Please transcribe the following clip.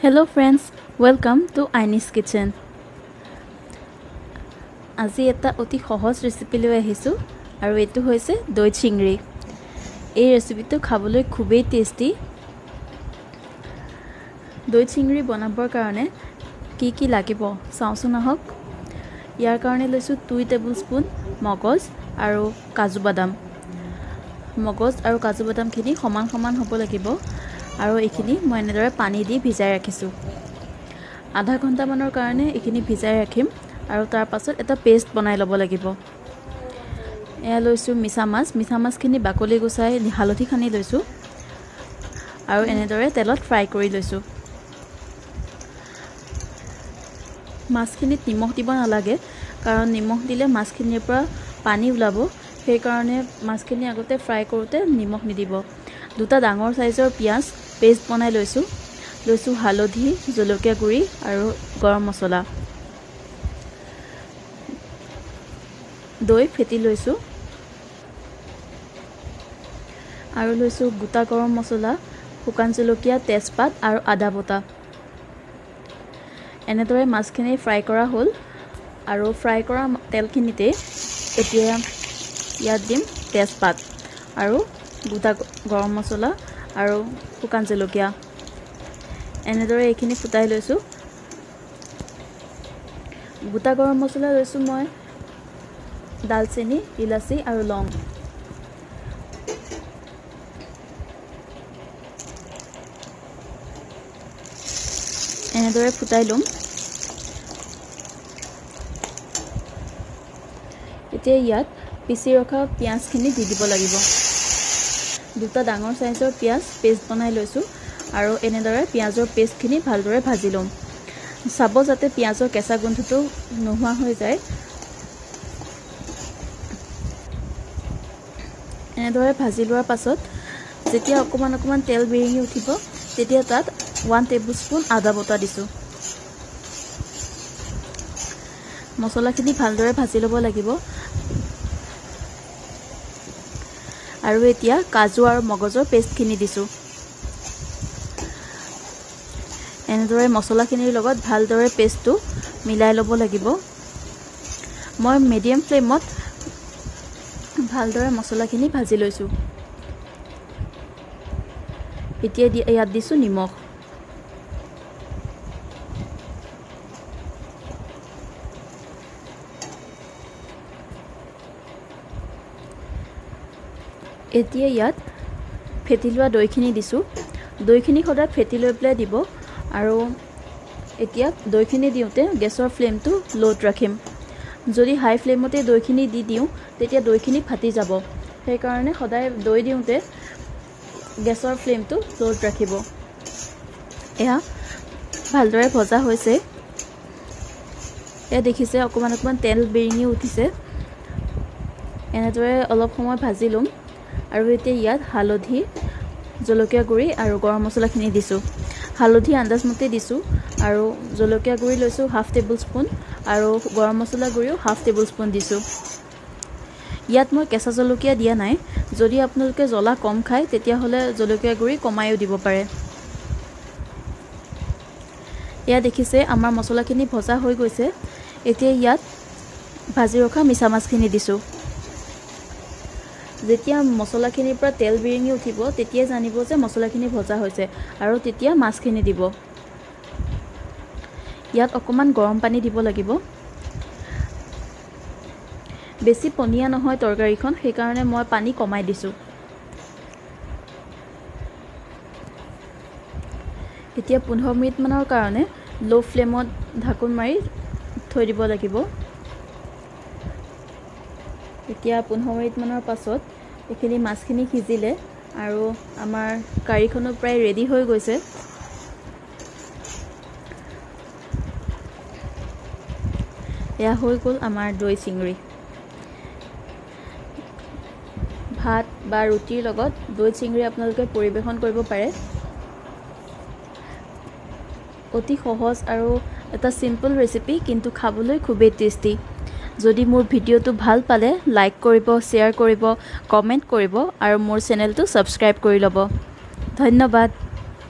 Hello friends, welcome to Ainis Kitchen. আজি এটা অতি সহজ ৰেচিপি লৈ আহিছো আৰু এটো হৈছে দৈ চিংৰি। এই ৰেচিপিটো খাবলৈ খুবেই টেষ্টি। দৈ চিংৰি বনাবৰ কাৰণে কি লাগিব চাওঁচোন আহক। ইয়াৰ কাৰণে লৈছো 2 টেবুলস্পুন মগজ আৰু কাজু বাদাম। মগজ আৰু কাজু বাদামখিনি সমান হ'ব লাগিব আৰু এইখিনি মই এনেদৰে পানী দি ভিজাই ৰাখিছো। আধা ঘণ্টা মানৰ কাৰণে এইখিনি ভিজাই ৰাখিম আৰু তাৰ পাছত এটা পেষ্ট বনাই ল'ব লাগিব। এয়া লৈছো মিছা মাছখিনি বাকলি গুচাই হালধি খানি লৈছো আৰু এনেদৰে তেলত ফ্ৰাই কৰি লৈছো। মাছখিনিত নিমখ দিব নালাগে কাৰণ নিমখ দিলে মাছখিনিৰ পৰা পানী ওলাব, সেই কাৰণে মাছখিনি আগতে ফ্ৰাই কৰোতে নিমখ নিদিব। দুটা ডাঙৰ সাইজৰ পিয়াজ পেষ্ট বনাই লৈছো হালধি, জলকীয়া গুড়ি আৰু গৰম মছলা। দৈ ফেটি লৈছো আৰু লৈছো গোটা গৰম মছলা, শুকান জলকীয়া, তেজপাত আৰু আদা বটা। এনেদৰে মাছখিনি ফ্ৰাই কৰা হ'ল আৰু ফ্ৰাই কৰা তেলখিনিতে এতিয়া ইয়াত দিম তেজপাত আৰু গোটা গৰম মছলা আৰু শুকান জলকীয়া। এনেদৰে এইখিনি ফুটাই লৈছো। গোটা গৰম মছলা লৈছো মই দালচেনি, ইলাচি আৰু লং। এনেদৰে ফুটাই লম। এতিয়া ইয়াত পিচি ৰখা পিয়াজখিনি দি দিব লাগিব। দুটা ডাঙৰ সাইজৰ পিয়াজ পেষ্ট বনাই লৈছো আৰু এনেদৰে পিয়াজৰ পেষ্টখিনি ভালদৰে ভাজি লম। চাব যাতে পিয়াজৰ কেঁচা গোন্ধটো নোহোৱা হৈ যায়। এনেদৰে ভাজি লোৱাৰ পাছত যেতিয়া অকমান তেল বিৰিঙি উঠিব তেতিয়া তাত 1 টেবুলস্পুন আদা বটা দিছো। মছলাখিনি ভালদৰে ভাজি ল'ব লাগিব আৰু এতিয়া কাজু আৰু মগজৰ পেষ্টখিনি দিছো। এনেদৰে মছলাখিনিৰ লগত ভালদৰে পেষ্টটো মিলাই ল'ব লাগিব। মই মিডিয়াম ফ্লেমত ভালদৰে মছলাখিনি ভাজি লৈছো। এতিয়া ইয়াত দিছো নিমখ। এতিয়া ইয়াত ফেটি লোৱা দৈখিনি দিছো। দৈখিনি সদায় ফেটি লৈ পেলাই দিব আৰু এতিয়া দৈখিনি দিওঁতে গেছৰ ফ্লেমটো লোত ৰাখিম। যদি হাই ফ্লেমতে দৈখিনি দি দিওঁ তেতিয়া দৈখিনি ফাটি যাব। সেই কাৰণে সদায় দৈ দিওঁতে গেছৰ ফ্লেমটো লোত ৰাখিব। এয়া ভালদৰে ভজা হৈছে। এয়া দেখিছে অকমান তেল বিৰিঙি উঠিছে। এনেদৰে অলপ সময় ভাজি লম আৰু এতিয়া ইয়াত হালধি, জলকীয়া গুড়ি আৰু গৰম মছলাখিনি দিছো। হালধি আন্দাজমতে দিছো আৰু জলকীয়া গুড়ি লৈছো 1/2 টেবুলস্পুন আৰু গৰম মছলা গুড়িও 1/2 টেবুলস্পুন দিছো। ইয়াত মই কেঁচা জলকীয়া দিয়া নাই। যদি আপোনালোকে জ্বলা কম খায় তেতিয়াহ'লে জলকীয়া গুড়ি কমাইও দিব পাৰে। এয়া দেখিছে আমাৰ মছলাখিনি ভজা হৈ গৈছে। এতিয়া ইয়াত ভাজি ৰখা মিছা মাছখিনি দিছো। যেতিয়া মছলাখিনিৰ পৰা তেল বিৰিঙি উঠিব তেতিয়া জানিব যে মছলাখিনি ভজা হৈছে আৰু তেতিয়া মাছখিনি দিব। ইয়াত অকমান গৰম পানী দিব লাগিব। বেছি পনীয়া নহয় তৰকাৰীখন, সেই কাৰণে মই পানী কমাই দিছো। এতিয়া 15 মিনিট মানৰ কাৰণে লো ফ্লেমত ঢাকোন মাৰি থৈ দিব লাগিব। এতিয়া 15 মিনিট মানৰ পাছত এইখিনি মাছখিনি সিজিলে আৰু আমাৰ কাৰীখনো প্ৰায় ৰেডি হৈ গৈছে। এয়া হৈ গ'ল আমাৰ দৈ চিংৰি। ভাত বা ৰুটিৰ লগত দৈ চিংৰি আপোনালোকে পৰিৱেশন কৰিব পাৰে। অতি সহজ আৰু এটা সিম্পল ৰেচিপি, কিন্তু খাবলৈ খুবেই টেষ্টি। যদি মোৰ ভিডিঅ'টো ভাল পালে লাইক কৰিব, শ্বেয়াৰ কৰিব, কমেণ্ট কৰিব আৰু মোৰ চেনেলটো ছাবস্ক্ৰাইব কৰি ল'ব। ধন্যবাদ।